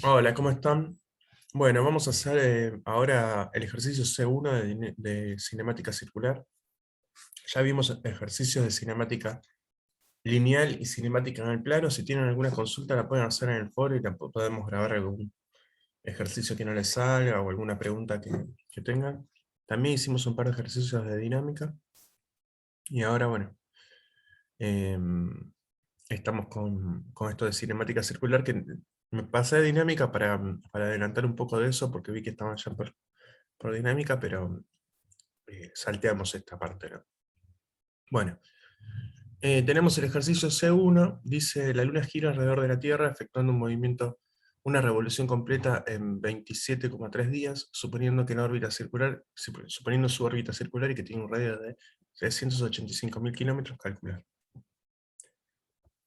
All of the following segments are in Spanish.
Hola, ¿cómo están? Bueno, vamos a hacer ahora el ejercicio C1 de cinemática circular. Ya vimos ejercicios de cinemática lineal y cinemática en el plano. Si tienen alguna consulta la pueden hacer en el foro y podemos grabar algún ejercicio que no les salga o alguna pregunta que tengan. También hicimos un par de ejercicios de dinámica y ahora, bueno, em, estamos con esto de cinemática circular que me pasé de dinámica para adelantar un poco de eso porque vi que estaban ya por dinámica, pero salteamos esta parte, ¿no? Bueno, tenemos el ejercicio C1, dice la Luna gira alrededor de la Tierra efectuando un movimiento, una revolución completa en 27,3 días, suponiendo que la órbita circular, suponiendo su órbita circular y que tiene un radio de 385.000 kilómetros, calcular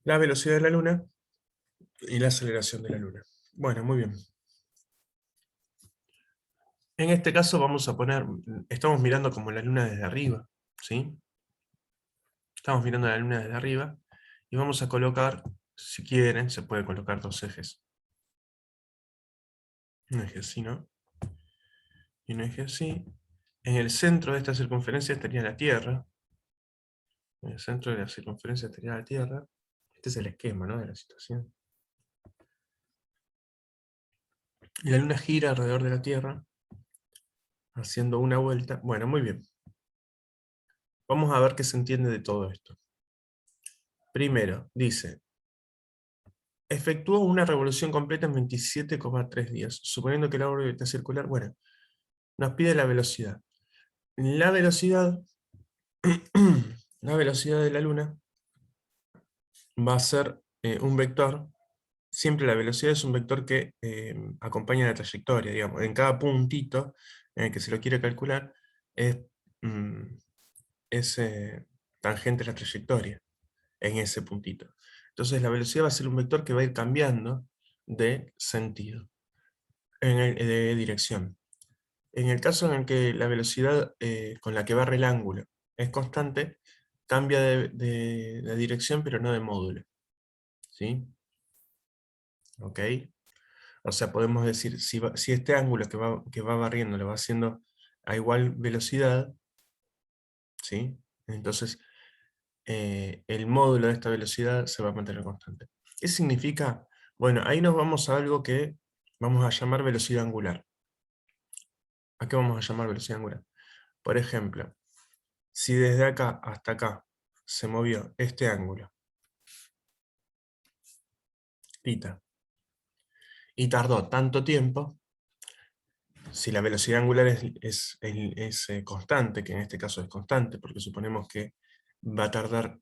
la velocidad de la Luna y la aceleración de la Luna. Bueno, muy bien. En este caso vamos a poner, estamos mirando como la Luna desde arriba, ¿sí? Estamos mirando la Luna desde arriba y vamos a colocar, si quieren, se puede colocar dos ejes. Un eje así, ¿no? Y un eje así. En el centro de esta circunferencia estaría la Tierra. En el centro de la circunferencia estaría la Tierra. Este es el esquema, ¿no?, de la situación. Y la Luna gira alrededor de la Tierra, haciendo una vuelta. Bueno, muy bien. Vamos a ver qué se entiende de todo esto. Primero, dice, efectuó una revolución completa en 27,3 días, suponiendo que la órbita circular, bueno, nos pide la velocidad. La velocidad, la velocidad de la Luna va a ser un vector. Siempre la velocidad es un vector que acompaña la trayectoria, digamos. En cada puntito en el que se lo quiere calcular es, mm, es tangente a la trayectoria, en ese puntito. Entonces la velocidad va a ser un vector que va a ir cambiando de sentido, de dirección. En el caso en el que la velocidad con la que barre el ángulo es constante, cambia de dirección, pero no de módulo. ¿Sí? ¿Ok? O sea, podemos decir, si este ángulo que va barriendo lo va haciendo a igual velocidad, ¿sí? Entonces el módulo de esta velocidad se va a mantener constante. ¿Qué significa? Bueno, ahí nos vamos a algo que vamos a llamar velocidad angular. ¿A qué vamos a llamar velocidad angular? Por ejemplo, si desde acá hasta acá se movió este ángulo, θ, y tardó tanto tiempo, si la velocidad angular es constante, que en este caso es constante, porque suponemos que va a tardar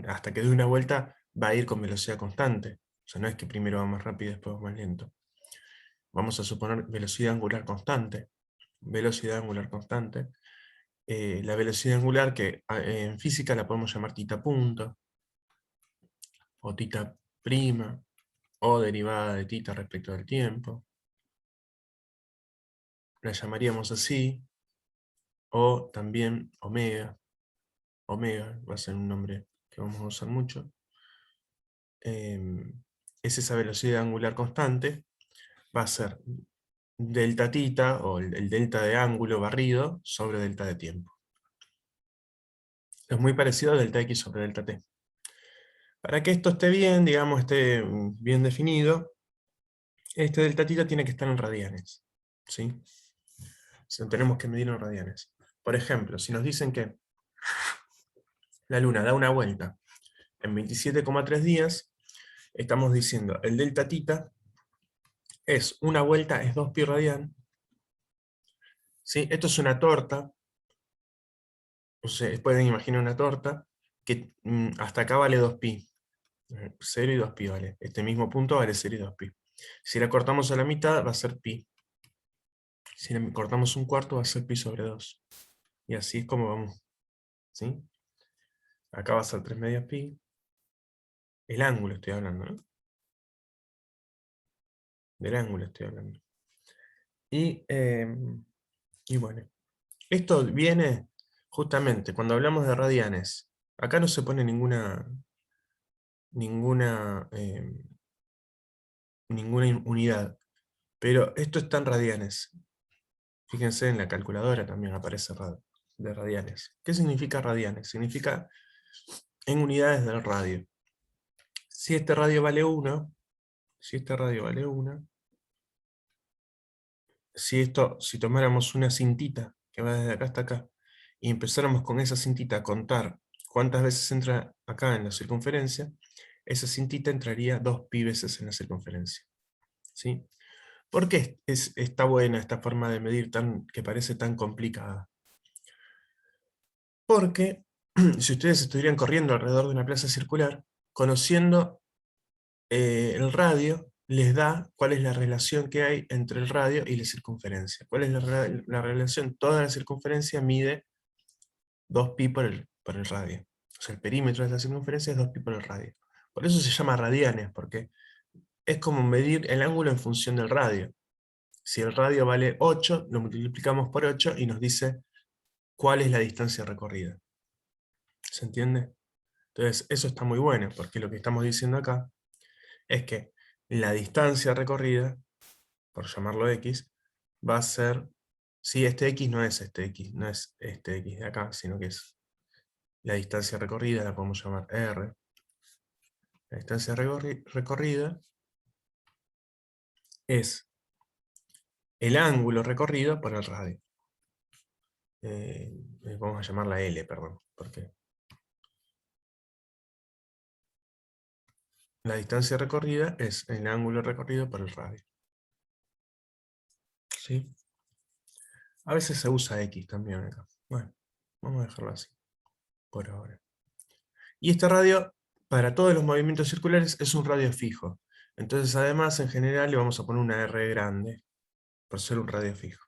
hasta que dé una vuelta, va a ir con velocidad constante. O sea, no es que primero va más rápido y después va más lento. Vamos a suponer velocidad angular constante. Velocidad angular constante. La velocidad angular que en física la podemos llamar θ punto, o θ prima, o derivada de θ respecto del tiempo. La llamaríamos así, o también omega. Omega va a ser un nombre que vamos a usar mucho. Es esa velocidad angular constante, va a ser delta θ, o el delta de ángulo barrido, sobre delta de tiempo. Es muy parecido a delta x sobre delta t. Para que esto esté bien, digamos, esté bien definido, este delta θ tiene que estar en radianes, ¿sí? Tenemos que medir en radianes. Por ejemplo, si nos dicen que la Luna da una vuelta en 27,3 días, estamos diciendo el delta θ es una vuelta, es 2pi radian, ¿sí? Esto es una torta, ustedes pueden imaginar una torta, que hasta acá vale 2pi, 0 y 2pi vale, este mismo punto vale 0 y 2pi. Si la cortamos a la mitad va a ser pi, si la cortamos un cuarto va a ser pi sobre 2, y así es como vamos, ¿sí? Acá va a ser 3 medias pi, el ángulo estoy hablando, ¿no? Del ángulo estoy hablando. Y bueno, esto viene justamente cuando hablamos de radianes. Acá no se pone ninguna ninguna unidad. Pero esto está en radianes. Fíjense, en la calculadora también aparece de radianes. ¿Qué significa radianes? Significa en unidades del radio. Si este radio vale 1, si este radio vale 1, si tomáramos una cintita que va desde acá hasta acá, y empezáramos con esa cintita a contar cuántas veces entra acá en la circunferencia, esa cintita entraría 2pi veces en la circunferencia. ¿Sí? ¿Por qué está buena esta forma de medir que parece tan complicada? Porque si ustedes estuvieran corriendo alrededor de una plaza circular, conociendo el radio, les da cuál es la relación que hay entre el radio y la circunferencia. ¿Cuál es la relación? Toda la circunferencia mide 2pi por el radio. O sea, el perímetro de la circunferencia es 2pi por el radio. Por eso se llama radianes, porque es como medir el ángulo en función del radio. Si el radio vale 8, lo multiplicamos por 8 y nos dice cuál es la distancia recorrida. ¿Se entiende? Entonces, eso está muy bueno, porque lo que estamos diciendo acá es que la distancia recorrida, por llamarlo x, va a ser, si este x no es este x, no es este x de acá, sino que es la distancia recorrida, la podemos llamar r. La distancia recorrida es el ángulo recorrido por el radio. Vamos a llamarla L, perdón, porque la distancia recorrida es el ángulo recorrido por el radio. ¿Sí? A veces se usa X también acá. Bueno, vamos a dejarlo así, por ahora. Y este radio, para todos los movimientos circulares, es un radio fijo. Entonces, además, en general, le vamos a poner una R grande, por ser un radio fijo.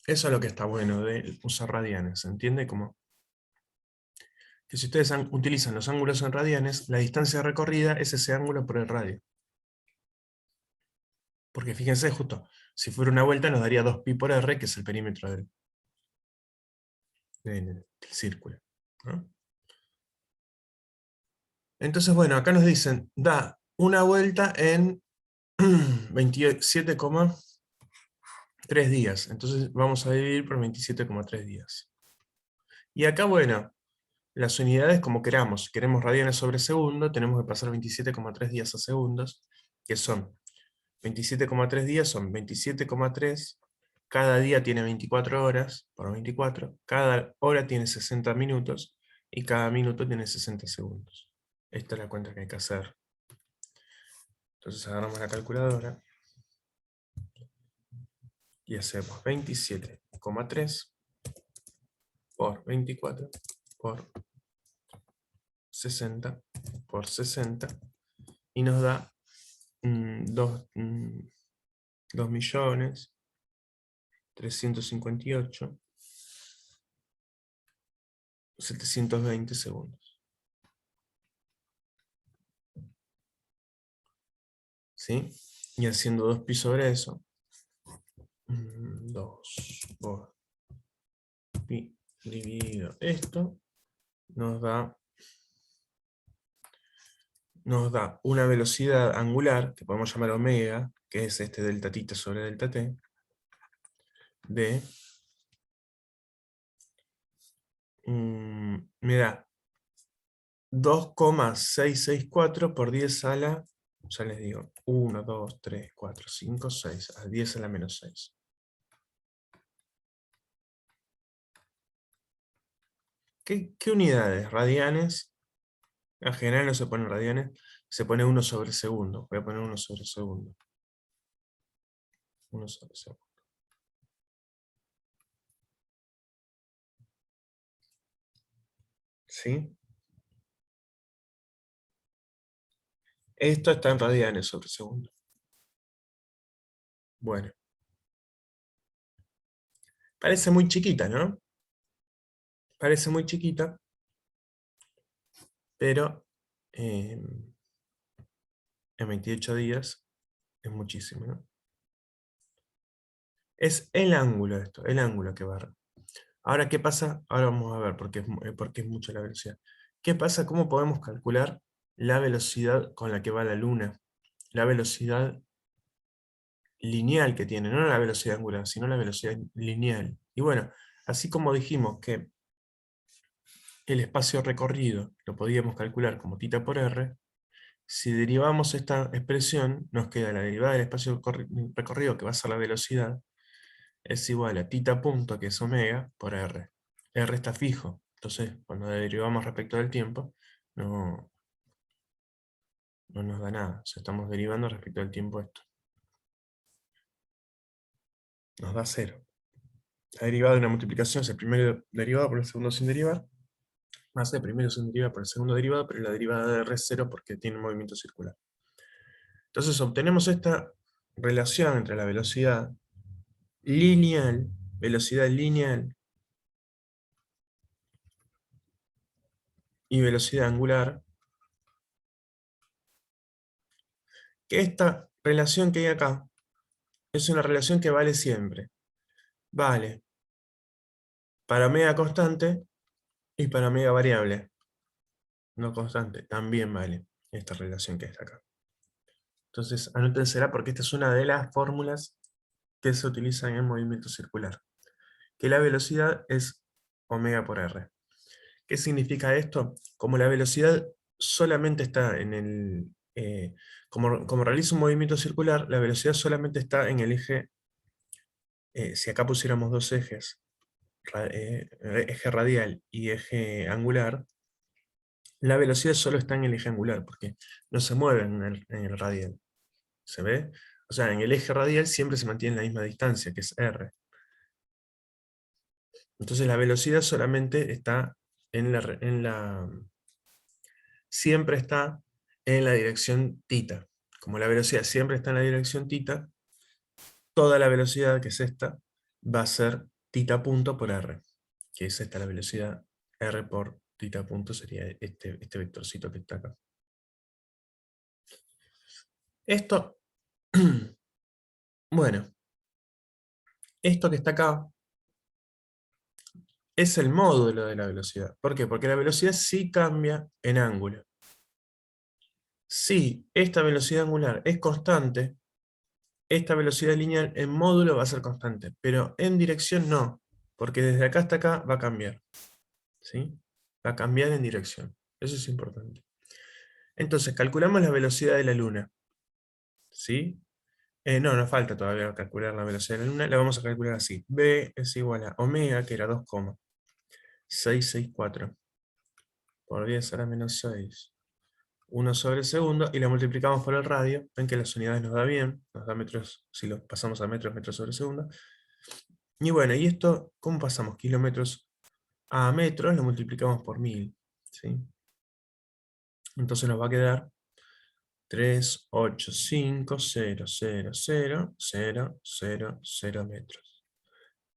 Eso es lo que está bueno de usar radianes, ¿se entiende? Como que si ustedes utilizan los ángulos en radianes, la distancia recorrida es ese ángulo por el radio. Porque fíjense, justo, si fuera una vuelta nos daría 2pi por r, que es el perímetro del círculo, ¿no? Entonces, bueno, acá nos dicen, da una vuelta en 27,3 días. Entonces vamos a dividir por 27,3 días. Y acá, bueno, las unidades como queramos. Si queremos radianes sobre segundo, tenemos que pasar 27,3 días a segundos, que son 27,3 días, son 27,3. Cada día tiene 24 horas, por 24. Cada hora tiene 60 minutos, y cada minuto tiene 60 segundos. Esta es la cuenta que hay que hacer. Entonces agarramos la calculadora y hacemos 27,3 por 24 por 60 por 60 y nos da 2.358.720 segundos. ¿Sí? Y haciendo 2pi sobre eso, 2 por pi dividido esto, nos da una velocidad angular, que podemos llamar omega, que es este delta θ sobre delta t, de, me da 2,664 por 10 a la, ya les digo, 1, 2, 3, 4, 5, 6, a 10 a la menos 6. ¿Qué unidades? Radianes. En general no se ponen radianes, se pone 1 sobre segundo. Voy a poner 1 sobre segundo. 1 sobre segundo. ¿Sí? Esto está en radianes sobre segundo. Bueno. Parece muy chiquita, ¿no? Parece muy chiquita, pero en 28 días es muchísimo, ¿no? Es el ángulo esto, el ángulo que barra. Ahora, ¿qué pasa? Ahora vamos a ver por qué es mucho la velocidad. ¿Qué pasa? ¿Cómo podemos calcular la velocidad con la que va la Luna? La velocidad lineal que tiene, no la velocidad angular, sino la velocidad lineal. Y bueno, así como dijimos que el espacio recorrido lo podíamos calcular como θ por r, si derivamos esta expresión, nos queda la derivada del espacio recorrido, que va a ser la velocidad, es igual a θ punto, que es omega, por r. R está fijo, entonces cuando derivamos respecto del tiempo, no nos da nada. O sea, estamos derivando respecto al tiempo esto. Nos da 0. La derivada de una multiplicación es el primer derivado por el segundo sin derivar, más el primero sin derivar por el segundo derivado, pero la derivada de r es 0 porque tiene un movimiento circular. Entonces obtenemos esta relación entre la velocidad lineal, y velocidad angular, que esta relación que hay acá es una relación que vale siempre. Vale para omega constante y para omega variable. No constante, también vale esta relación que está acá. Entonces, anótensela porque esta es una de las fórmulas que se utilizan en movimiento circular. Que la velocidad es omega por r. ¿Qué significa esto? Como la velocidad solamente está en el... como realiza un movimiento circular, la velocidad solamente está en el eje... si acá pusiéramos dos ejes, eje radial y eje angular, la velocidad solo está en el eje angular, porque no se mueve en el radial. ¿Se ve? O sea, en el eje radial siempre se mantiene la misma distancia, que es r. Entonces la velocidad solamente está siempre está en la dirección θ. Como la velocidad siempre está en la dirección θ, toda la velocidad, que es esta, va a ser θ punto por r, que es esta la velocidad. R por θ punto sería este vectorcito que está acá. Esto, bueno, esto que está acá es el módulo de la velocidad. ¿Por qué? Porque la velocidad sí cambia en ángulo. Si esta velocidad angular es constante, esta velocidad lineal en módulo va a ser constante, pero en dirección no, porque desde acá hasta acá va a cambiar. ¿Sí? Va a cambiar en dirección. Eso es importante. Entonces, calculamos la velocidad de la Luna. ¿Sí? No, nos falta todavía calcular la velocidad de la Luna. La vamos a calcular así. B es igual a omega, que era 2,664 por 10 a la menos 6. 1 sobre segundo, y la multiplicamos por el radio. Ven que las unidades nos da bien, nos da metros, si lo pasamos a metros, metros sobre segundo. Y bueno, ¿y esto cómo pasamos? Kilómetros a metros, lo multiplicamos por 1000. ¿Sí? Entonces nos va a quedar 385,000,000 metros.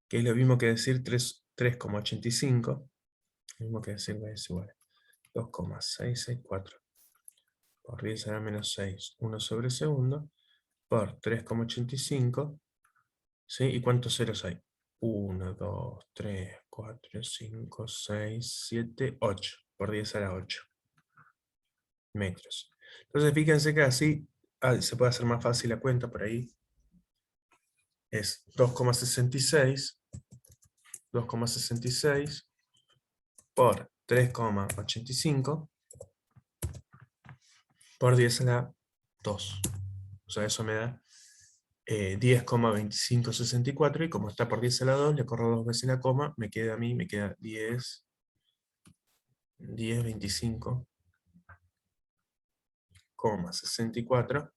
Que es lo mismo que decir 3,85. Lo mismo que decir es igual a 2,664 por 10 a la menos 6, 1 sobre segundo, por 3,85. ¿Sí? ¿Y cuántos ceros hay? 1, 2, 3, 4, 5, 6, 7, 8. Por 10 a la 8 metros. Entonces fíjense que así se puede hacer más fácil la cuenta por ahí. Es 2,66 por 3,85 por 10 a la 2. O sea, eso me da 10,2564, y como está por 10 a la 2, le corro dos veces la coma, me queda 10,25,64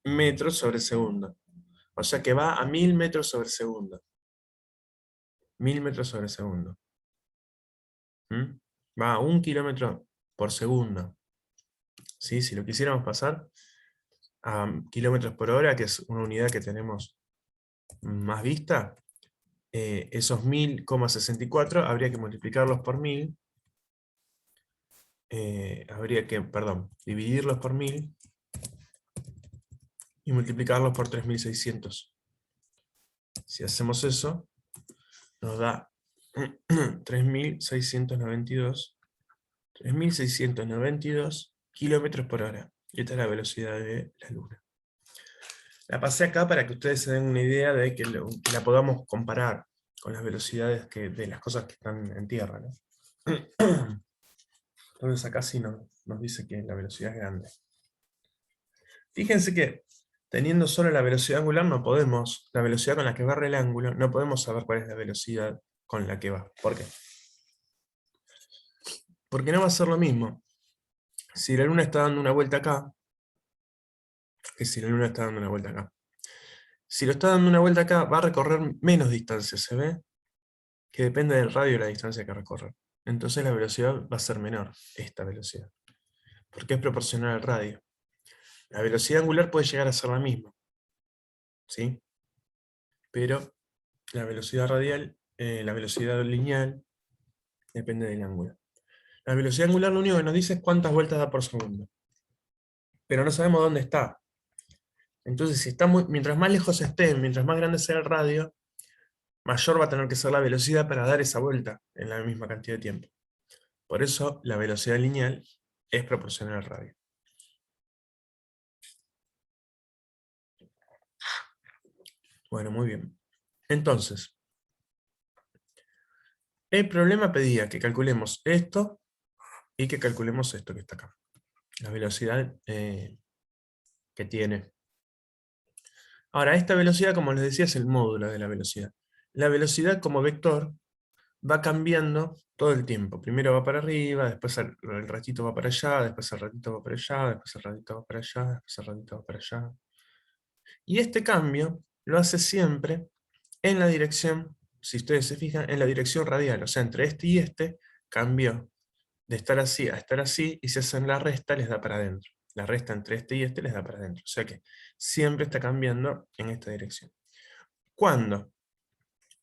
metros sobre segundo. O sea que va a 1000 metros sobre segundo. 1000 metros sobre segundo. Va a 1 kilómetro por segundo. ¿Sí? Si lo quisiéramos pasar a kilómetros por hora, que es una unidad que tenemos más vista, esos 1000,64 habría que multiplicarlos por 1000. Habría que, dividirlos por 1000 y multiplicarlos por 3600. Si hacemos eso, nos da 3692 3.692 kilómetros por hora. Y esta es la velocidad de la Luna. La pasé acá para que ustedes se den una idea de que la podamos comparar con las velocidades de las cosas que están en tierra, ¿no? Entonces acá sí nos dice que la velocidad es grande. Fíjense que teniendo solo la velocidad angular no podemos, la velocidad con la que barre el ángulo, no podemos saber cuál es la velocidad con la que va. ¿Por qué? Porque no va a ser lo mismo si la Luna está dando una vuelta acá, que si la Luna está dando una vuelta acá. Si lo está dando una vuelta acá, va a recorrer menos distancia, ¿se ve? Que depende del radio de la distancia que recorre. Entonces la velocidad va a ser menor, esta velocidad, porque es proporcional al radio. La velocidad angular puede llegar a ser la misma, ¿sí? Pero la velocidad radial, la velocidad lineal, depende del ángulo. La velocidad angular lo único que nos dice es cuántas vueltas da por segundo. Pero no sabemos dónde está. Entonces, si está mientras más lejos esté, mientras más grande sea el radio, mayor va a tener que ser la velocidad para dar esa vuelta en la misma cantidad de tiempo. Por eso, la velocidad lineal es proporcional al radio. Bueno, muy bien. Entonces, el problema pedía que calculemos esto y que calculemos esto que está acá. La velocidad que tiene. Ahora, esta velocidad, como les decía, es el módulo de la velocidad. La velocidad como vector va cambiando todo el tiempo. Primero va para arriba, después el ratito va para allá, después el ratito va para allá, después el ratito va para allá, después el ratito va para allá. Y este cambio lo hace siempre en la dirección, si ustedes se fijan, en la dirección radial. O sea, entre este y este cambió de estar así a estar así, y si hacen la resta les da para adentro. La resta entre este y este les da para adentro. O sea que siempre está cambiando en esta dirección. Cuando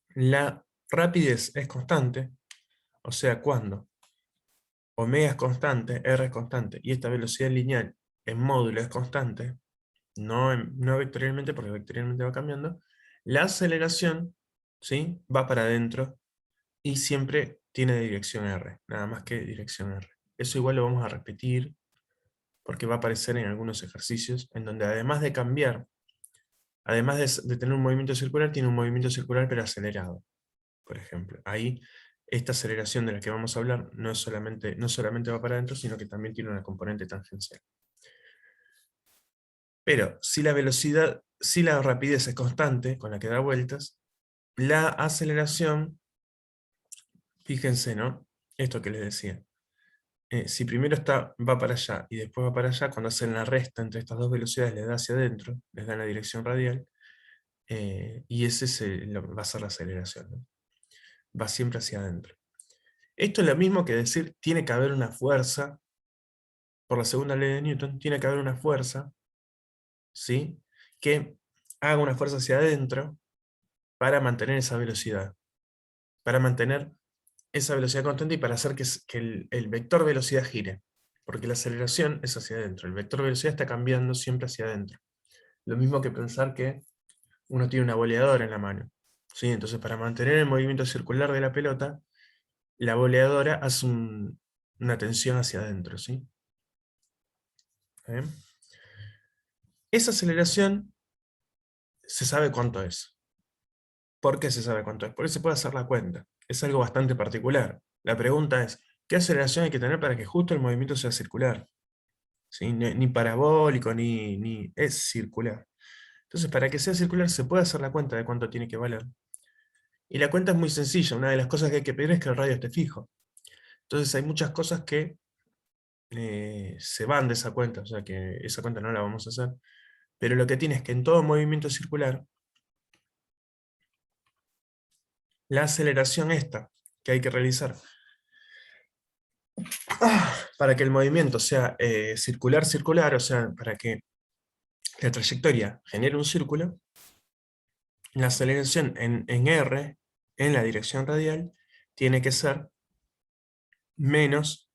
la rapidez es constante, o sea, cuando omega es constante, r es constante, y esta velocidad lineal en módulo es constante, no vectorialmente, porque vectorialmente va cambiando, la aceleración, ¿sí?, va para adentro y siempre tiene dirección r, nada más que dirección r. Eso igual lo vamos a repetir, porque va a aparecer en algunos ejercicios, en donde además de cambiar, además de tener un movimiento circular, tiene un movimiento circular pero acelerado, por ejemplo. Ahí, esta aceleración de la que vamos a hablar no solamente va para adentro, sino que también tiene una componente tangencial. Pero si la rapidez es constante, con la que da vueltas, la aceleración, fíjense, ¿no? Esto que les decía. Si primero va para allá y después va para allá, cuando hacen la resta entre estas dos velocidades les da hacia adentro, les da la dirección radial, y ese va a ser la aceleración, ¿no? Va siempre hacia adentro. Esto es lo mismo que decir, tiene que haber una fuerza, por la segunda ley de Newton, tiene que haber una fuerza, ¿sí?, que haga una fuerza hacia adentro para mantener esa velocidad, para mantener esa velocidad constante y para hacer que el vector velocidad gire, porque la aceleración es hacia adentro, el vector velocidad está cambiando siempre hacia adentro. Lo mismo que pensar que uno tiene una boleadora en la mano, ¿sí? Entonces, para mantener el movimiento circular de la pelota, la boleadora hace una tensión hacia adentro, ¿sí? ¿Bien? Esa aceleración se sabe cuánto es. ¿Por qué se sabe cuánto es? Porque se puede hacer la cuenta. Es algo bastante particular. La pregunta es, ¿qué aceleración hay que tener para que justo el movimiento sea circular? ¿Sí? Ni parabólico, es circular. Entonces, para que sea circular se puede hacer la cuenta de cuánto tiene que valer. Y la cuenta es muy sencilla. Una de las cosas que hay que pedir es que el radio esté fijo. Entonces hay muchas cosas que se van de esa cuenta, o sea que esa cuenta no la vamos a hacer. Pero lo que tiene es que en todo movimiento circular, la aceleración esta que hay que realizar para que el movimiento sea circular, o sea, para que la trayectoria genere un círculo, la aceleración en R, en la dirección radial, tiene que ser menos,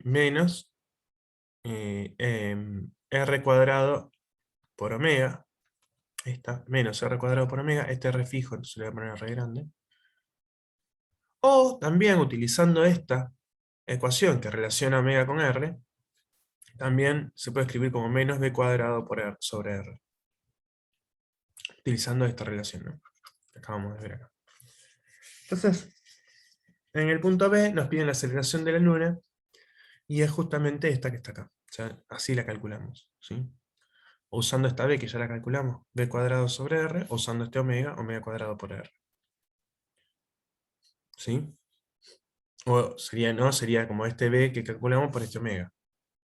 menos R cuadrado por omega, esta, menos R cuadrado por omega, este R fijo, entonces le voy a poner R grande, O también utilizando esta ecuación que relaciona omega con R, también se puede escribir como menos b cuadrado por R sobre R. Utilizando esta relación, ¿no? Que acabamos de ver acá. Entonces, en el punto B nos piden la aceleración de la luna, y es justamente esta que está acá. O sea, así la calculamos, ¿sí? O usando esta b que ya la calculamos, b cuadrado sobre r, o usando este omega, omega cuadrado por r. ¿Sí? O sería, no, sería como este b que calculamos por este omega.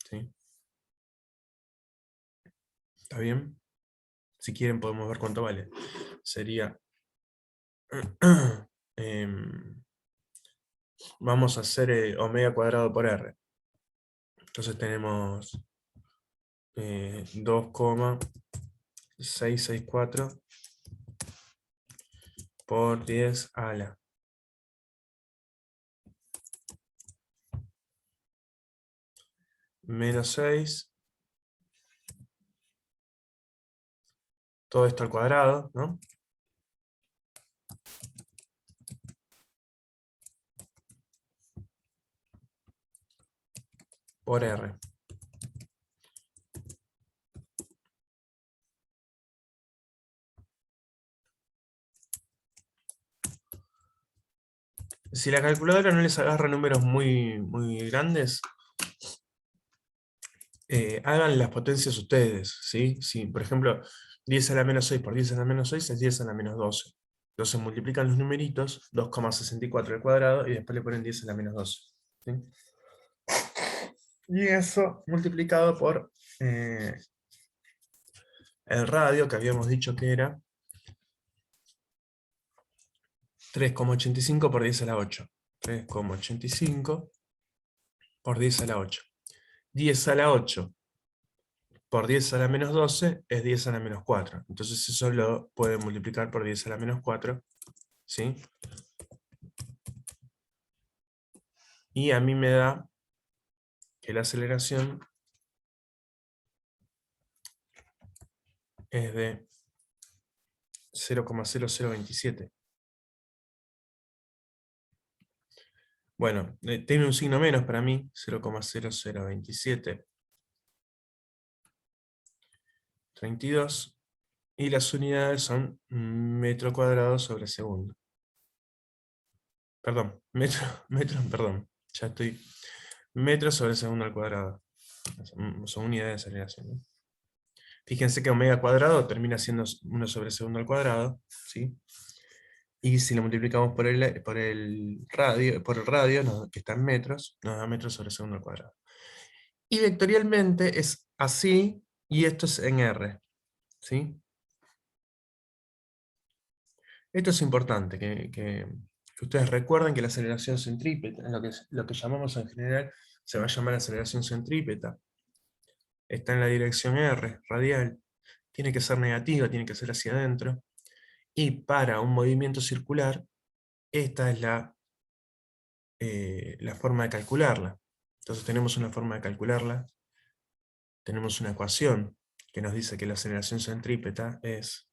¿Sí? ¿Está bien? Si quieren podemos ver cuánto vale. Sería... vamos a hacer omega cuadrado por r. Entonces tenemos 2,664 por 10 a la menos 6, todo esto al cuadrado, ¿no? Por R. Si la calculadora no les agarra números muy grandes, hagan las potencias ustedes, ¿sí? Si, por ejemplo, 10 a la menos 6 por 10 a la menos 6 es 10 a la menos 12. Entonces multiplican los numeritos, 2,64 al cuadrado, y después le ponen 10 a la menos 12. ¿Sí? Y eso multiplicado por el radio, que habíamos dicho que era 3,85 por 10 a la 8. 3,85 por 10 a la 8. 10 a la 8 por 10 a la menos 12 es 10 a la menos 4. Entonces eso lo pueden multiplicar por 10 a la menos 4. ¿Sí? Y a mí me da que la aceleración es de 0,0027. Bueno, tiene un signo menos para mí, 0,0027. 32. Y las unidades son metro cuadrado sobre segundo. Perdón, perdón. Ya estoy. Metro sobre segundo al cuadrado. Son unidades de aceleración, ¿no? Fíjense que omega cuadrado termina siendo 1 sobre segundo al cuadrado, ¿sí? Y si lo multiplicamos por el radio, que está en metros, nos da metros sobre segundo al cuadrado. Y vectorialmente es así, y esto es en R, ¿sí? Esto es importante, que ustedes recuerden que la aceleración centrípeta, lo que llamamos en general, se va a llamar aceleración centrípeta, está en la dirección R, radial, tiene que ser negativa, tiene que ser hacia adentro, y para un movimiento circular, esta es la forma de calcularla. Entonces tenemos una forma de calcularla, tenemos una ecuación que nos dice que la aceleración centrípeta es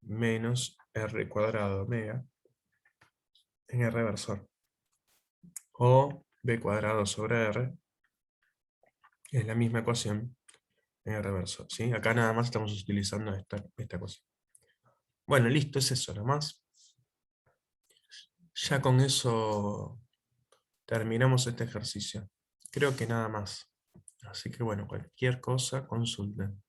menos r cuadrado omega en r versor, o b cuadrado sobre r, es la misma ecuación en r versor, ¿sí? Acá nada más estamos utilizando esta ecuación. Bueno, listo, es eso nomás. Ya con eso terminamos este ejercicio. Creo que nada más. Así que bueno, cualquier cosa, consulten.